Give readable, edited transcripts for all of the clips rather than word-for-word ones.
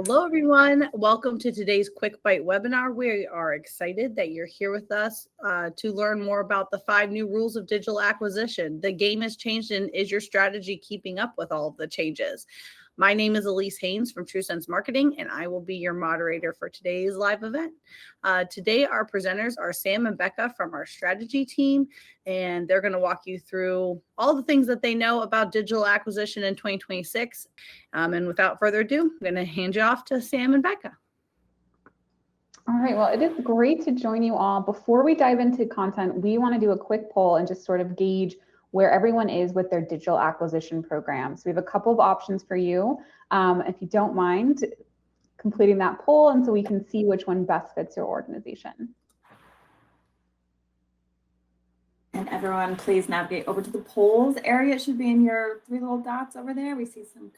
Hello, everyone. Welcome to today's Quick Byte webinar. We are excited that you're here with us to learn more about the 5 new rules of digital acquisition. The game has changed, and is your strategy keeping up with all of the changes? My name is Elise Haynes from TrueSense Marketing, and I will be your moderator for today's live event. Today, our presenters are Sam and Becca from our strategy team, and they're going to walk you through all the things that they know about digital acquisition in 2026. And without further ado, I'm going to hand you off to Sam and Becca. All right, well, it is great to join you all. Before we dive into content, we want to do a quick poll and just sort of gauge where everyone is with their digital acquisition program. So we have a couple of options for you. If you don't mind completing that poll, and so we can see which one best fits your organization. And everyone, please navigate over to the polls area. It should be in your 3 little dots over there. We see some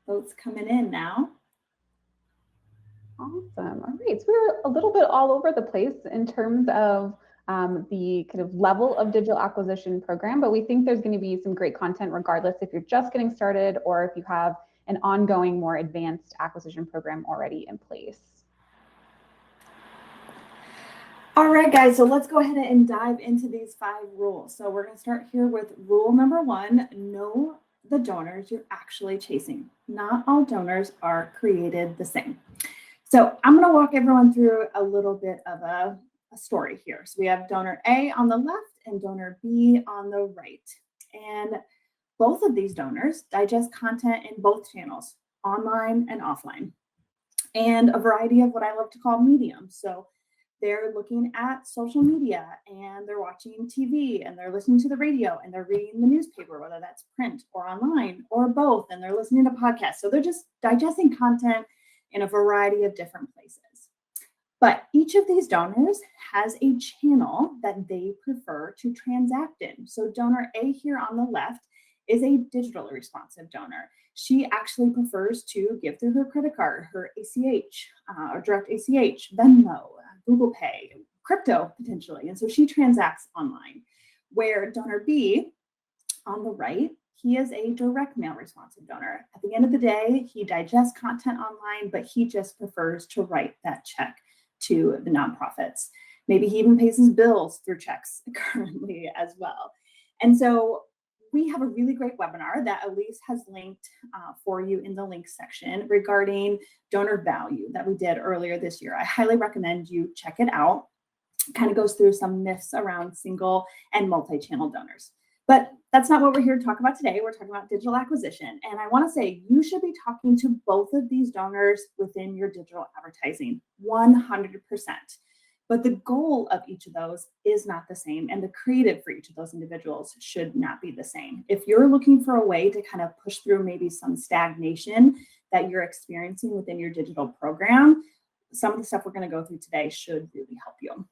votes coming in now. Awesome. All right, so we're a little bit all over the place in terms of the kind of level of digital acquisition program, but we think there's going to be some great content regardless if you're just getting started or if you have an ongoing, more advanced acquisition program already in place. All right, guys, so let's go ahead and dive into these 5 rules. So we're going to start here with rule number 1, know the donors you're actually chasing. Not all donors are created the same. So I'm going to walk everyone through a little bit of a story here. So we have donor A on the left and donor B on the right. And both of these donors digest content in both channels, online and offline, and a variety of what I love to call mediums. So they're looking at social media and they're watching TV and they're listening to the radio and they're reading the newspaper, whether that's print or online or both, and they're listening to podcasts. So they're just digesting content in a variety of different places. But each of these donors has a channel that they prefer to transact in. So donor A here on the left is a digitally responsive donor. She actually prefers to give through her credit card, her ACH, or direct ACH, Venmo, Google Pay, crypto potentially. And so she transacts online. Where donor B on the right, he is a direct mail responsive donor. At the end of the day, he digests content online, but he just prefers to write that check to the nonprofits. Maybe he even pays his bills through checks currently as well. And so we have a really great webinar that Elise has linked for you in the links section regarding donor value that we did earlier this year. I highly recommend you check it out. It kind of goes through some myths around single and multi-channel donors. But that's not what we're here to talk about today. We're talking about digital acquisition. And I want to say you should be talking to both of these donors within your digital advertising, 100%. But the goal of each of those is not the same. And the creative for each of those individuals should not be the same. If you're looking for a way to kind of push through maybe some stagnation that you're experiencing within your digital program, some of the stuff we're going to go through today should really help you.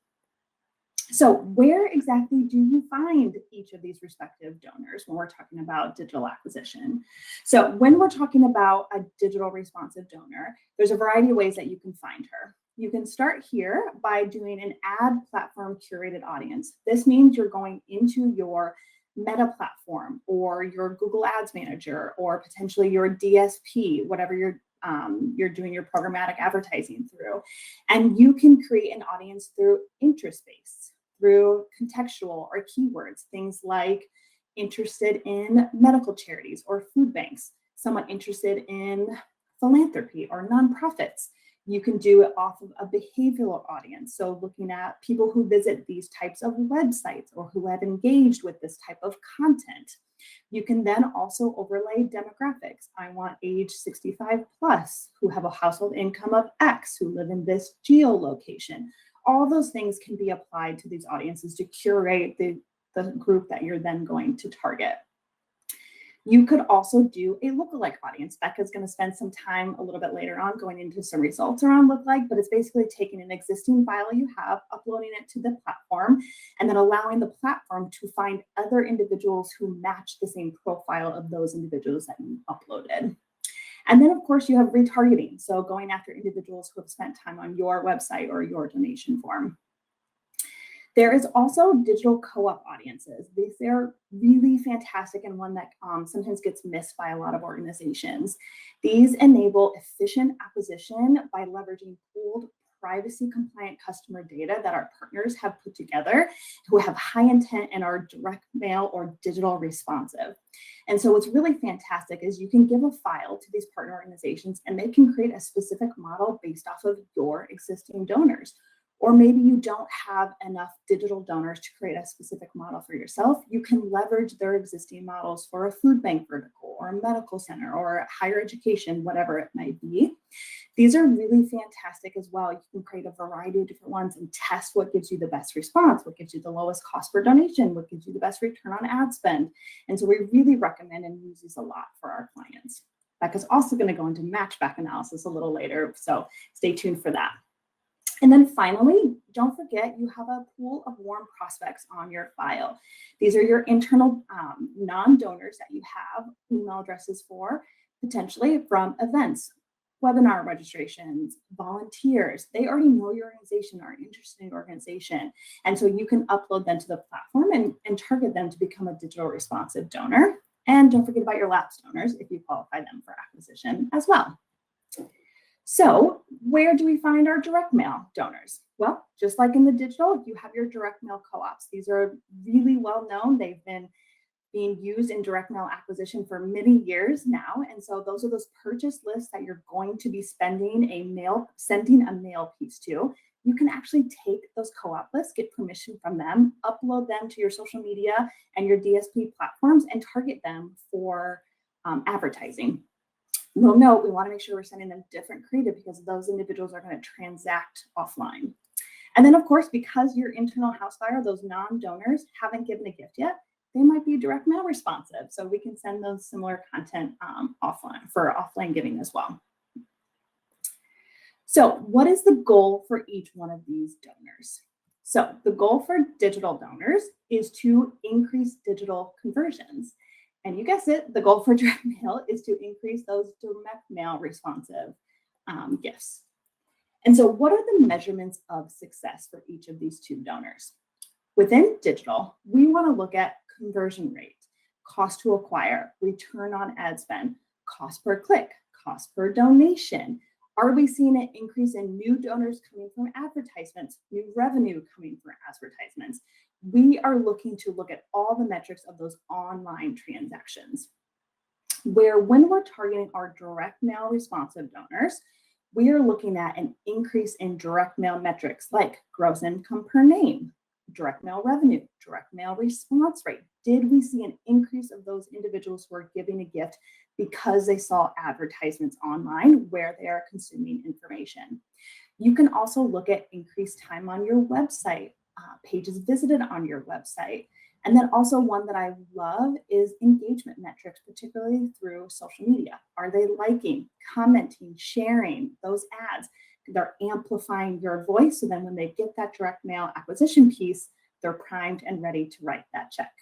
So where exactly do you find each of these respective donors when we're talking about digital acquisition? So when we're talking about a digital responsive donor, there's a variety of ways that you can find her. You can start here by doing an ad platform curated audience. This means you're going into your Meta platform or your Google Ads Manager or potentially your DSP, whatever you're doing your programmatic advertising through. And you can create an audience through interest-based, through contextual or keywords, things like interested in medical charities or food banks, someone interested in philanthropy or nonprofits. You can do it off of a behavioral audience. So looking at people who visit these types of websites or who have engaged with this type of content. You can then also overlay demographics. I want age 65 plus, who have a household income of X, who live in this geolocation. All those things can be applied to these audiences to curate the group that you're then going to target. You could also do a lookalike audience. Becca's going to spend some time a little bit later on going into some results around lookalike, but it's basically taking an existing file you have, uploading it to the platform, and then allowing the platform to find other individuals who match the same profile of those individuals that you uploaded. And then, of course, you have retargeting. So going after individuals who have spent time on your website or your donation form. There is also digital co-op audiences. These are really fantastic and one that sometimes gets missed by a lot of organizations. These enable efficient acquisition by leveraging pooled privacy compliant customer data that our partners have put together who have high intent and are direct mail or digital responsive. And so what's really fantastic is you can give a file to these partner organizations and they can create a specific model based off of your existing donors. Or maybe you don't have enough digital donors to create a specific model for yourself. You can leverage their existing models for a food bank vertical or a medical center or higher education, whatever it might be. These are really fantastic as well. You can create a variety of different ones and test what gives you the best response, what gives you the lowest cost per donation, what gives you the best return on ad spend. And so we really recommend and use these a lot for our clients. Becca's also going to go into matchback analysis a little later, so stay tuned for that. And then finally, don't forget you have a pool of warm prospects on your file. These are your internal non-donors that you have email addresses for, potentially from events, webinar registrations, volunteers. They already know your organization, are interested in your organization. And so you can upload them to the platform and target them to become a digital responsive donor. And don't forget about your lapsed donors if you qualify them for acquisition as well. So where do we find our direct mail donors? Well, just like in the digital, you have your direct mail co-ops. These are really well known. They've been being used in direct mail acquisition for many years now. And so those are those purchase lists that you're going to be sending a mail piece to. You can actually take those co-op lists, get permission from them, upload them to your social media and your DSP platforms and target them for advertising. We'll note we want to make sure we're sending them different creative because those individuals are going to transact offline. And then, of course, because your internal house buyer, those non-donors haven't given a gift yet, they might be direct mail responsive. So we can send those similar content offline for offline giving as well. So what is the goal for each one of these donors? So the goal for digital donors is to increase digital conversions. And you guessed it, the goal for direct mail is to increase those direct mail responsive gifts. And so what are the measurements of success for each of these two donors? Within digital, we want to look at conversion rate, cost to acquire, return on ad spend, cost per click, cost per donation. Are we seeing an increase in new donors coming from advertisements, new revenue coming from advertisements? We are looking to look at all the metrics of those online transactions. Where when we're targeting our direct mail responsive donors, we are looking at an increase in direct mail metrics like gross income per name, direct mail revenue, direct mail response rate. Did we see an increase of those individuals who are giving a gift because they saw advertisements online where they are consuming information? You can also look at increased time on your website, pages visited on your website. And then also one that I love is engagement metrics, particularly through social media. Are they liking, commenting, sharing those ads? They're amplifying your voice. So then when they get that direct mail acquisition piece, they're primed and ready to write that check.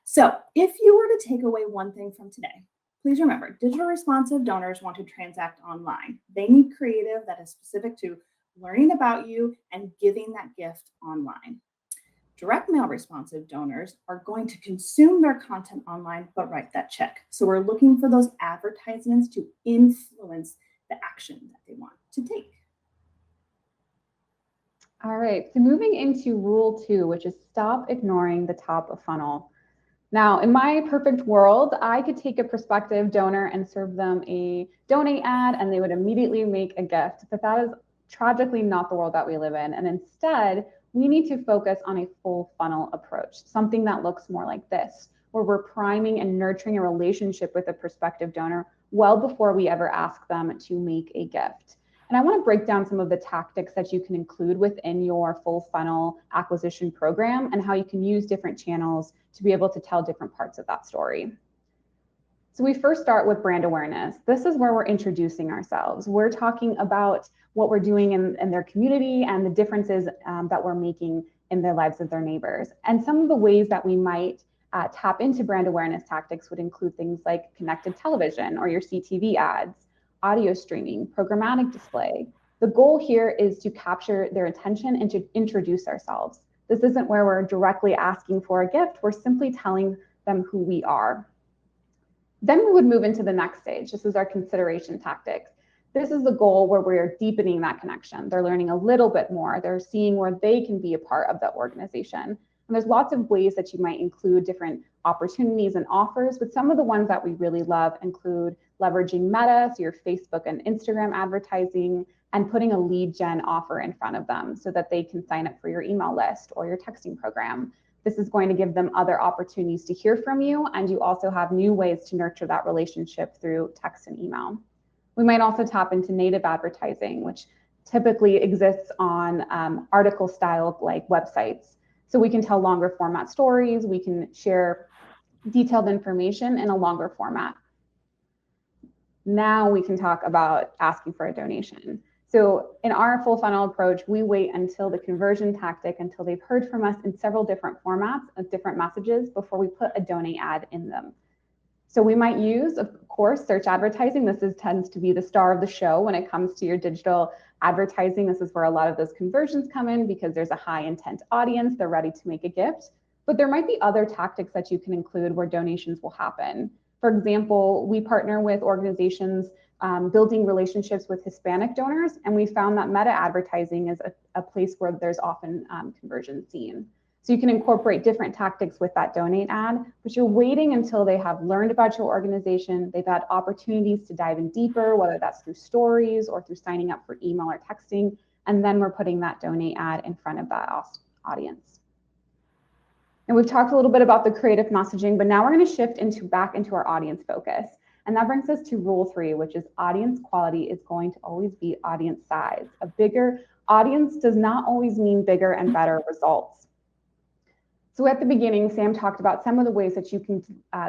So if you were to take away one thing from today, please remember, digital responsive donors want to transact online. They need creative that is specific to learning about you and giving that gift online. Direct mail responsive donors are going to consume their content online, but write that check. So we're looking for those advertisements to influence the action that they want to take. All right, so moving into rule 2, which is stop ignoring the top of funnel. Now, in my perfect world, I could take a prospective donor and serve them a donate ad and they would immediately make a gift, but that is tragically not the world that we live in. And instead, we need to focus on a full funnel approach, something that looks more like this, where we're priming and nurturing a relationship with a prospective donor well before we ever ask them to make a gift. And I want to break down some of the tactics that you can include within your full funnel acquisition program and how you can use different channels to be able to tell different parts of that story. So we first start with brand awareness. This is where we're introducing ourselves. We're talking about what we're doing in their community and the differences that we're making in the lives of their neighbors. And some of the ways that we might tap into brand awareness tactics would include things like connected television or your CTV ads, audio streaming, programmatic display, The goal here is to capture their attention and to introduce ourselves. This isn't where we're directly asking for a gift, we're simply telling them who we are. Then we would move into the next stage. This is our consideration tactics. This is the goal where we're deepening that connection. They're learning a little bit more. They're seeing where they can be a part of the organization. And there's lots of ways that you might include different opportunities and offers, but some of the ones that we really love include leveraging Meta, so your Facebook and Instagram advertising, and putting a lead gen offer in front of them so that they can sign up for your email list or your texting program. This is going to give them other opportunities to hear from you, and you also have new ways to nurture that relationship through text and email. We might also tap into native advertising, which typically exists on article style like websites. So we can tell longer format stories, we can share detailed information in a longer format. Now we can talk about asking for a donation. So in our full funnel approach, we wait until the conversion tactic, until they've heard from us in several different formats of different messages before we put a donate ad in them. So we might use, of course, search advertising. This tends to be the star of the show when it comes to your digital advertising. This is where a lot of those conversions come in because there's a high intent audience. They're ready to make a gift. But there might be other tactics that you can include where donations will happen. For example, we partner with organizations building relationships with Hispanic donors, and we found that meta advertising is a place where there's often conversion seen. So you can incorporate different tactics with that donate ad, but you're waiting until they have learned about your organization, they've had opportunities to dive in deeper, whether that's through stories or through signing up for email or texting, and then we're putting that donate ad in front of that audience. And we've talked a little bit about the creative messaging, but now we're going to shift back into our audience focus. And that brings us to rule 3, which is audience quality is going to always be audience size. A bigger audience does not always mean bigger and better results. So at the beginning, Sam talked about some of the ways that you can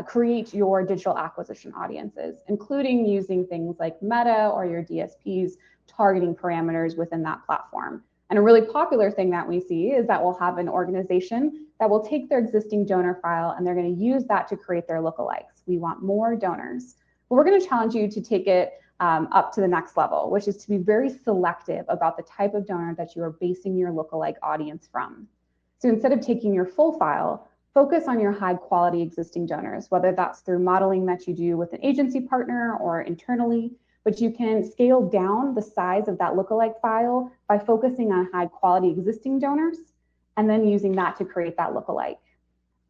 create your digital acquisition audiences, including using things like Meta or your DSP's targeting parameters within that platform. And a really popular thing that we see is that we'll have an organization that will take their existing donor file and they're going to use that to create their lookalikes. We want more donors. But we're going to challenge you to take it up to the next level, which is to be very selective about the type of donor that you are basing your lookalike audience from. So instead of taking your full file, focus on your high quality existing donors, whether that's through modeling that you do with an agency partner or internally, but you can scale down the size of that lookalike file by focusing on high quality existing donors and then using that to create that lookalike.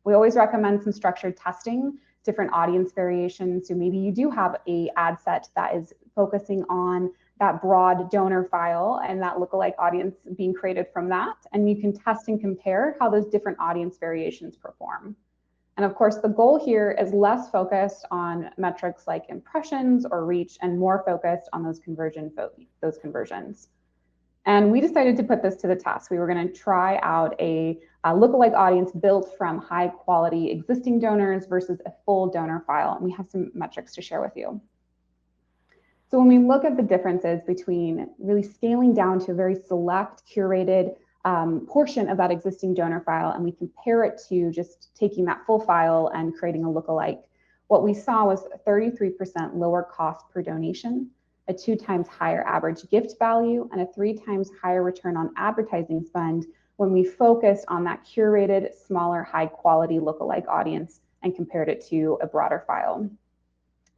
We always recommend some structured testing, different audience variations. So maybe you do have an ad set that is focusing on that broad donor file and that lookalike audience being created from that. And you can test and compare how those different audience variations perform. And of course, the goal here is less focused on metrics like impressions or reach and more focused on those conversions. And we decided to put this to the test. We were going to try out a lookalike audience built from high quality existing donors versus a full donor file. And we have some metrics to share with you. So when we look at the differences between really scaling down to a very select, curated portion of that existing donor file, and we compare it to just taking that full file and creating a lookalike, what we saw was a 33% lower cost per donation, a 2 times higher average gift value, and a 3 times higher return on advertising spend when we focused on that curated, smaller, high quality lookalike audience and compared it to a broader file.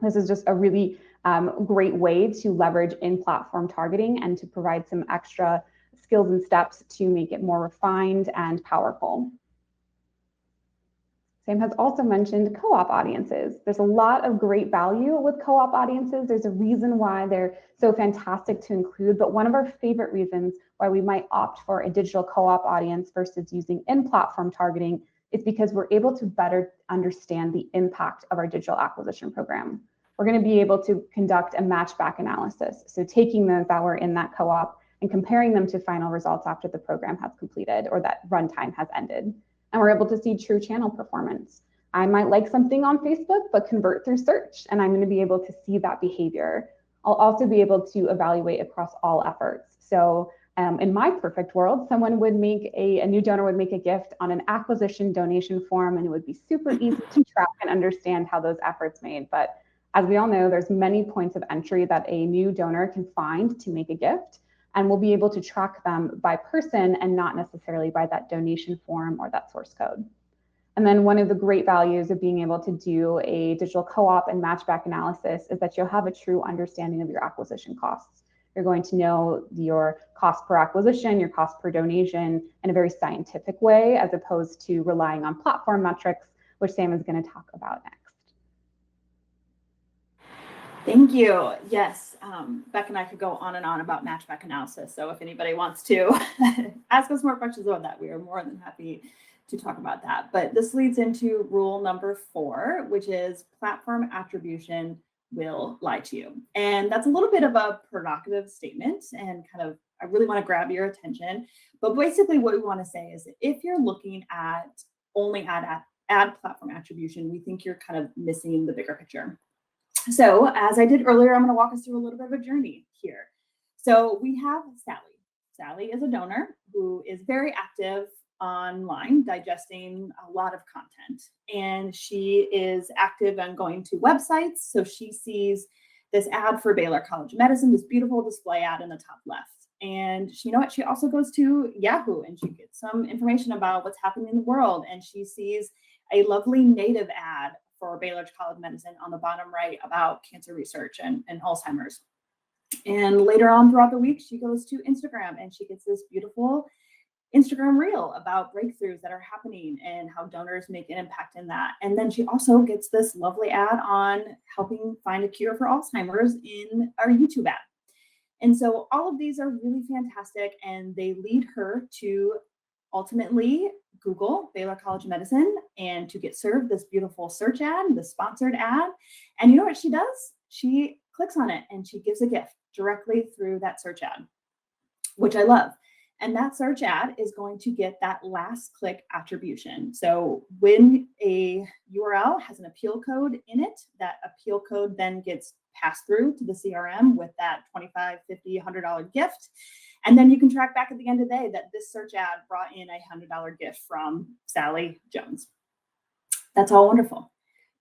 This is just a really great way to leverage in-platform targeting and to provide some extra skills and steps to make it more refined and powerful. Sam has also mentioned co-op audiences. There's a lot of great value with co-op audiences. There's a reason why they're so fantastic to include, but one of our favorite reasons why we might opt for a digital co-op audience versus using in-platform targeting is because we're able to better understand the impact of our digital acquisition program. We're going to be able to conduct a match back analysis. So taking those that were in that co-op and comparing them to final results after the program has completed or that runtime has ended. And we're able to see true channel performance. I might like something on Facebook, but convert through search, and I'm going to be able to see that behavior. I'll also be able to evaluate across all efforts. So in my perfect world, someone would make a new donor would make a gift on an acquisition donation form, and it would be super easy to track and understand how those efforts made. But as we all know, there's many points of entry that a new donor can find to make a gift. And we'll be able to track them by person and not necessarily by that donation form or that source code. And then one of the great values of being able to do a digital co-op and matchback analysis is that you'll have a true understanding of your acquisition costs. You're going to know your cost per acquisition, your cost per donation in a very scientific way, as opposed to relying on platform metrics, which Sam is going to talk about next. Thank you. Yes, Beck and I could go on and on about matchback analysis. So if anybody wants to ask us more questions about that, we are more than happy to talk about that. But this leads into rule number 4, which is platform attribution will lie to you. And that's a little bit of a provocative statement and kind of, I really want to grab your attention. But basically what we want to say is if you're looking at only ad platform attribution, we think you're kind of missing the bigger picture. So as I did earlier, I'm going to walk us through a little bit of a journey here. So we have Sally. Sally is a donor who is very active online, digesting a lot of content. And she is active on going to websites. So she sees this ad for Baylor College of Medicine, this beautiful display ad in the top left. And she, you know what, she also goes to Yahoo and she gets some information about what's happening in the world. And she sees a lovely native ad for Baylor College of Medicine on the bottom right about cancer research and Alzheimer's. And later on throughout the week, she goes to Instagram and she gets this beautiful Instagram reel about breakthroughs that are happening and how donors make an impact in that. And then she also gets this lovely ad on helping find a cure for Alzheimer's in our YouTube ad. And so all of these are really fantastic and they lead her to ultimately Google Baylor College of Medicine and to get served this beautiful search ad, the sponsored ad. And you know what she does? She clicks on it and she gives a gift directly through that search ad, which I love. And that search ad is going to get that last click attribution. So when a URL has an appeal code in it, that appeal code then gets passed through to the CRM with that $25, $50, $100 gift. And then you can track back at the end of the day that this search ad brought in a $100 gift from Sally Jones. That's all wonderful.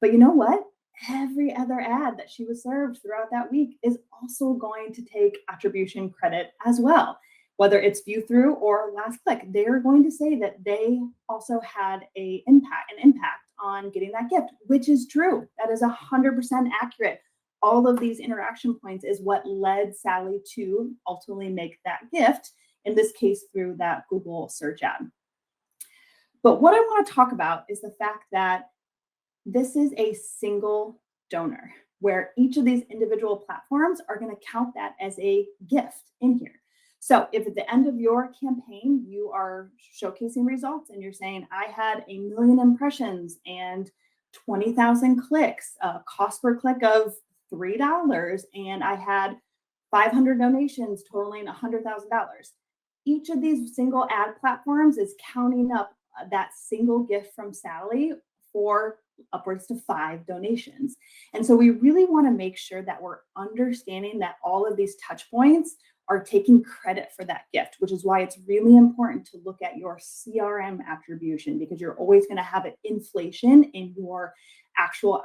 But you know what? Every other ad that she was served throughout that week is also going to take attribution credit as well. Whether it's view through or last click, they're going to say that they also had an impact on getting that gift, which is true. That is 100% accurate. All of these interaction points is what led Sally to ultimately make that gift, in this case through that Google search ad. But what I want to talk about is the fact that this is a single donor, where each of these individual platforms are going to count that as a gift in here. So if at the end of your campaign, you are showcasing results and you're saying, I had 1 million impressions and 20,000 clicks, cost per click of $3, and I had 500 donations totaling $100,000. Each of these single ad platforms is counting up that single gift from Sally for upwards to 5 donations. And so we really want to make sure that we're understanding that all of these touch points are taking credit for that gift, which is why it's really important to look at your CRM attribution, because you're always going to have an inflation in your actual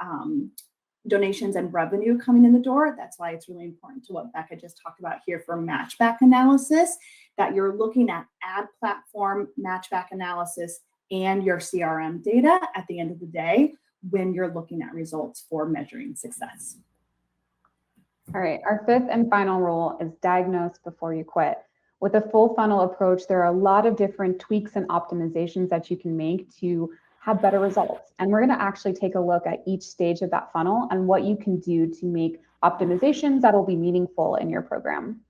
donations and revenue coming in the door. That's why it's really important to what Becca just talked about here for matchback analysis, that you're looking at ad platform matchback analysis and your CRM data at the end of the day when you're looking at results for measuring success. All right, our 5th and final rule is diagnose before you quit. With a full funnel approach, there are a lot of different tweaks and optimizations that you can make to have better results. And we're going to actually take a look at each stage of that funnel and what you can do to make optimizations that will be meaningful in your program.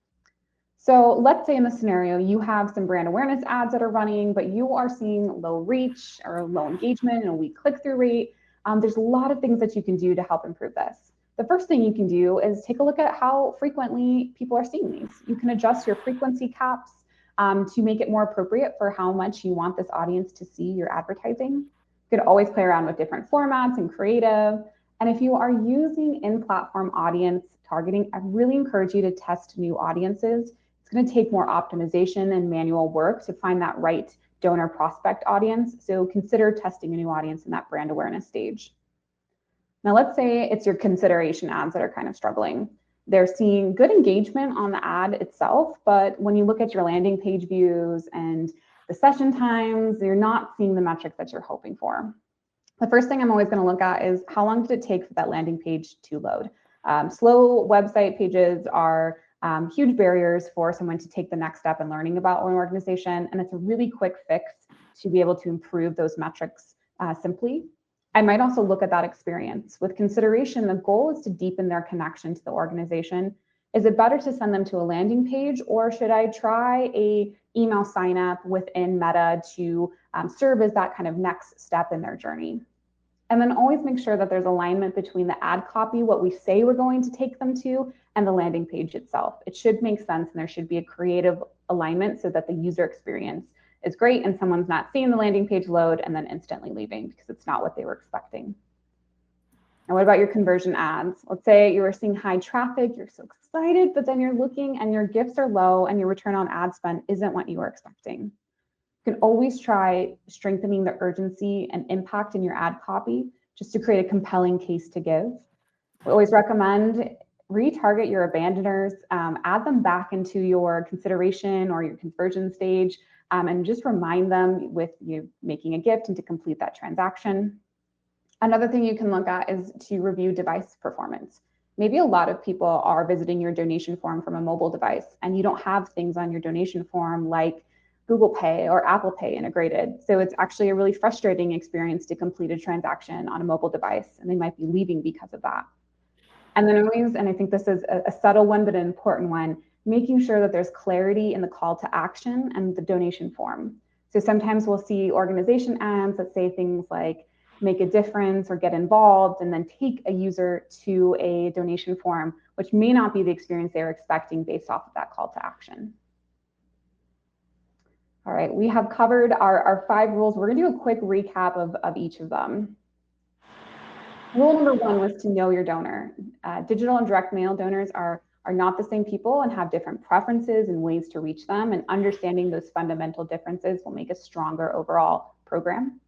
So let's say in the scenario, you have some brand awareness ads that are running, but you are seeing low reach or low engagement and a weak click-through rate. There's a lot of things that you can do to help improve this. The first thing you can do is take a look at how frequently people are seeing these. You can adjust your frequency caps to make it more appropriate for how much you want this audience to see your advertising. You could always play around with different formats and creative. And if you are using in-platform audience targeting, I really encourage you to test new audiences. It's going to take more optimization and manual work to find that right donor prospect audience. So consider testing a new audience in that brand awareness stage. Now, let's say it's your consideration ads that are kind of struggling. They're seeing good engagement on the ad itself, but when you look at your landing page views and the session times, you're not seeing the metrics that you're hoping for. The first thing I'm always going to look at is how long did it take for that landing page to load? Slow website pages are huge barriers for someone to take the next step in learning about an organization, and it's a really quick fix to be able to improve those metrics simply. I might also look at that experience. With consideration, the goal is to deepen their connection to the organization. Is it better to send them to a landing page, or should I try a email sign up within Meta to serve as that kind of next step in their journey? And then always make sure that there's alignment between the ad copy, what we say we're going to take them to, and the landing page itself. It should make sense, and there should be a creative alignment so that the user experience is great and someone's not seeing the landing page load and then instantly leaving because it's not what they were expecting. And what about your conversion ads? Let's say you were seeing high traffic, you're so excited, but then you're looking and your gifts are low and your return on ad spend isn't what you were expecting. You can always try strengthening the urgency and impact in your ad copy just to create a compelling case to give. We always recommend retarget your abandoners, add them back into your consideration or your conversion stage, and just remind them with you making a gift and to complete that transaction. Another thing you can look at is to review device performance. Maybe a lot of people are visiting your donation form from a mobile device and you don't have things on your donation form like Google Pay or Apple Pay integrated. So it's actually a really frustrating experience to complete a transaction on a mobile device, and they might be leaving because of that. And then always, and I think this is a subtle one, but an important one, making sure that there's clarity in the call to action and the donation form. So sometimes we'll see organization ads that say things like make a difference or get involved, and then take a user to a donation form, which may not be the experience they were expecting based off of that call to action. All right, we have covered our 5 rules. We're gonna do a quick recap of each of them. Rule number 1 was to know your donor. Digital and direct mail donors are not the same people and have different preferences and ways to reach them, and understanding those fundamental differences will make a stronger overall program.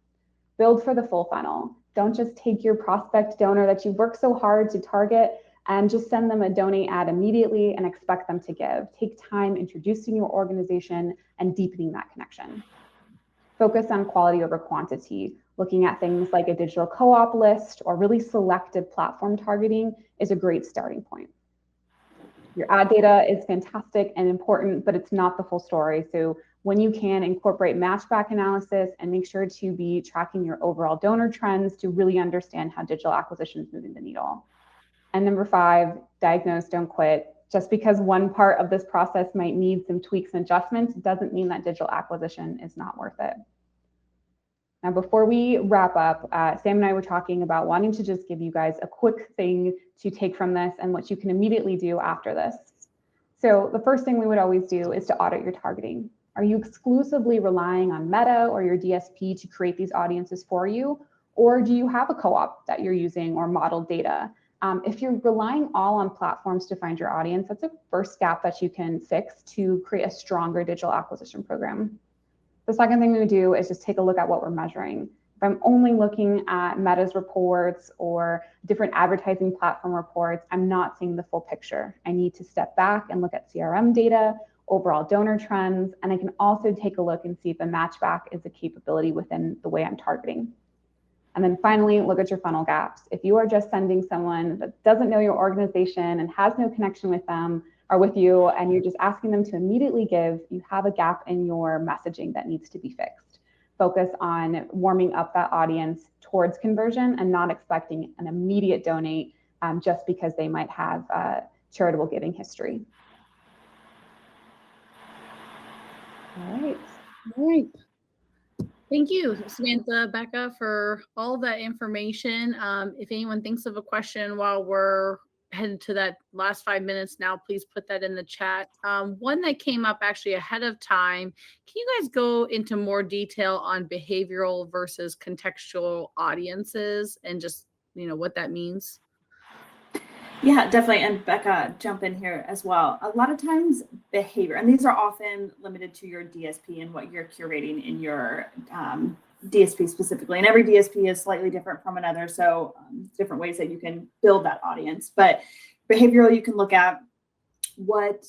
Build for the full funnel. Don't just take your prospect donor that you've worked so hard to target and just send them a donate ad immediately and expect them to give. Take time introducing your organization and deepening that connection. Focus on quality over quantity. Looking at things like a digital co-op list or really selective platform targeting is a great starting point. Your ad data is fantastic and important, but it's not the full story. So when you can, incorporate matchback analysis and make sure to be tracking your overall donor trends to really understand how digital acquisition is moving the needle. And number 5, diagnose, don't quit. Just because one part of this process might need some tweaks and adjustments doesn't mean that digital acquisition is not worth it. Now, before we wrap up, Sam and I were talking about wanting to just give you guys a quick thing to take from this and what you can immediately do after this. So the first thing we would always do is to audit your targeting. Are you exclusively relying on Meta or your DSP to create these audiences for you? Or do you have a co-op that you're using or modeled data? If you're relying all on platforms to find your audience, that's a first gap that you can fix to create a stronger digital acquisition program. The second thing we would do is just take a look at what we're measuring. If I'm only looking at Meta's reports or different advertising platform reports, I'm not seeing the full picture. I need to step back and look at CRM data, overall donor trends, and I can also take a look and see if a matchback is a capability within the way I'm targeting. And then finally, look at your funnel gaps. If you are just sending someone that doesn't know your organization and has no connection with them or with you, and you're just asking them to immediately give, you have a gap in your messaging that needs to be fixed. Focus on warming up that audience towards conversion and not expecting an immediate donate just because they might have a charitable giving history. All right. All right. Thank you, Samantha, Becca, for all that information. If anyone thinks of a question while we're headed to that last 5 minutes now, please put that in the chat. One that came up actually ahead of time, can you guys go into more detail on behavioral versus contextual audiences and just, what that means? Yeah, definitely. And Becca, jump in here as well. A lot of times behavior, and these are often limited to your DSP and what you're curating in your DSP specifically. And every DSP is slightly different from another. So different ways that you can build that audience. But Behavioral, you can look at what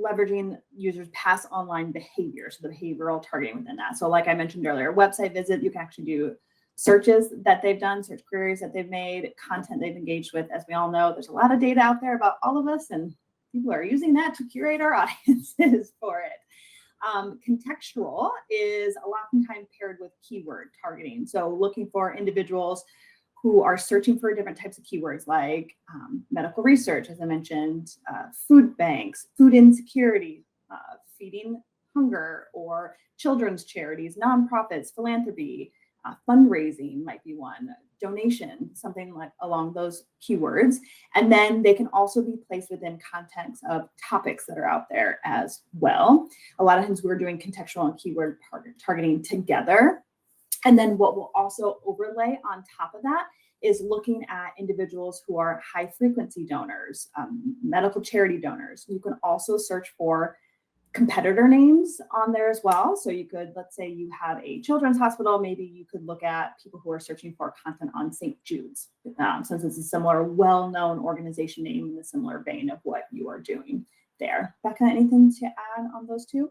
leveraging users' past online behavior, so the behavioral targeting within that. So like I mentioned earlier, website visit, you can actually do searches that they've done, search queries that they've made, content they've engaged with. As we all know, there's a lot of data out there about all of us, and people are using that to curate our audiences for it. Contextual is a lot of time paired with keyword targeting. So looking for individuals who are searching for different types of keywords like medical research, as I mentioned, food banks, food insecurity, feeding hunger, or children's charities, nonprofits, philanthropy, fundraising might be one, donation, something like along those keywords. And then they can also be placed within context of topics that are out there as well. A lot of times we're doing contextual and keyword targeting together. And then what we'll also overlay on top of that is looking at individuals who are high frequency donors, medical charity donors. You can also search for competitor names on there as well. So you could, let's say you have a children's hospital, maybe you could look at people who are searching for content on St. Jude's, since it's a similar well-known organization name in a similar vein of what you are doing there. Becca, anything to add on those two?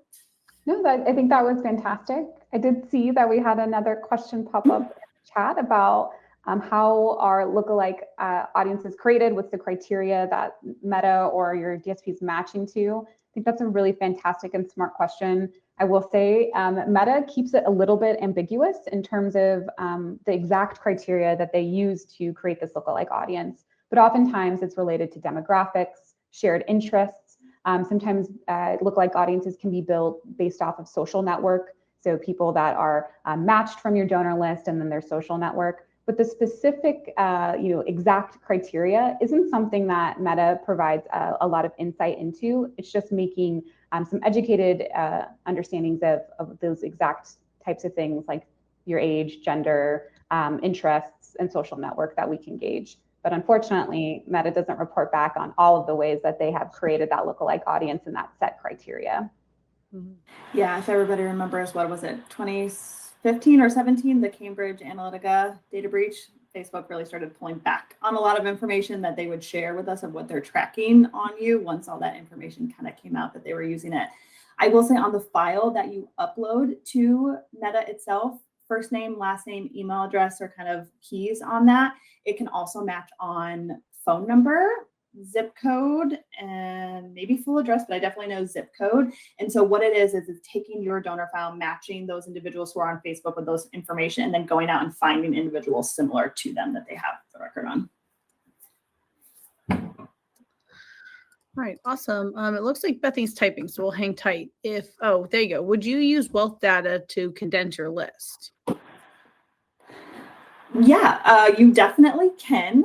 No, I think that was fantastic. I did see that we had another question pop up in the chat about how are lookalike audiences created? What's the criteria that Meta or your DSP is matching to? I think that's a really fantastic and smart question. I will say Meta keeps it a little bit ambiguous in terms of the exact criteria that they use to create this lookalike audience, but oftentimes it's related to demographics, shared interests. Sometimes lookalike audiences can be built based off of social network, so people that are matched from your donor list and then their social network. But the specific, exact criteria isn't something that Meta provides a lot of insight into. It's just making some educated understandings of those exact types of things like your age, gender, interests, and social network that we can gauge. But unfortunately, Meta doesn't report back on all of the ways that they have created that lookalike audience and that set criteria. Yeah, if everybody remembers, what was it, 2015 or 17, the Cambridge Analytica data breach, Facebook really started pulling back on a lot of information that they would share with us of what they're tracking on you once all that information kind of came out that they were using it. I will say on the file that you upload to Meta itself, first name, last name, email address are kind of keys on that. It can also match on phone number, zip code, and maybe full address, but I definitely know zip code. And so what it is it's taking your donor file, matching those individuals who are on Facebook with those information, and then going out and finding individuals similar to them that they have the record on. All right, awesome. It looks like Bethany's typing, so we'll hang tight. Oh, there you go. Would you use wealth data to condense your list? Yeah, you definitely can.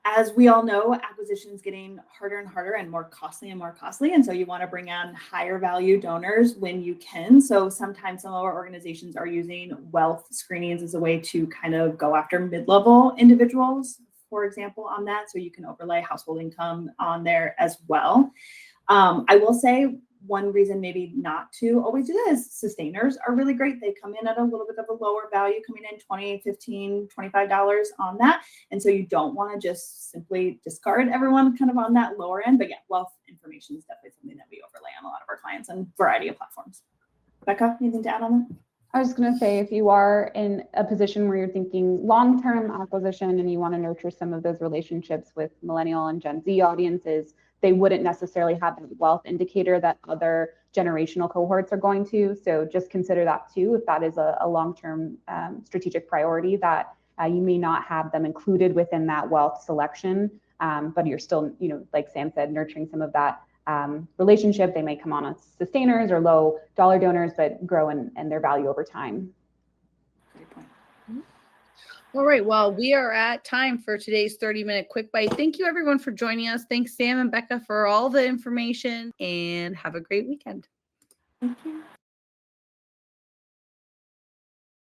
As we all know, acquisition is getting harder and harder and more costly and more costly. And so you want to bring on higher value donors when you can. So sometimes some of our organizations are using wealth screenings as a way to kind of go after mid-level individuals, for example, on that. So you can overlay household income on there as well. I will say one reason maybe not to always do that is sustainers are really great. They come in at a little bit of a lower value, coming in $20, $15, $25 on that. And so you don't want to just simply discard everyone kind of on that lower end. But yeah, wealth information is definitely something that we overlay on a lot of our clients and a variety of platforms. Becca, anything to add on that? I was going to say, if you are in a position where you're thinking long-term acquisition and you want to nurture some of those relationships with millennial and Gen Z audiences, they wouldn't necessarily have a wealth indicator that other generational cohorts are going to. So just consider that too, if that is a long-term strategic priority, that you may not have them included within that wealth selection, but you're still, like Sam said, nurturing some of that relationship. They may come on as sustainers or low dollar donors, but grow in their value over time. Great point. All right, well, we are at time for today's 30-minute quick bite. Thank you everyone for joining us. Thanks Sam and Becca for all the information, and have a great weekend. Thank you.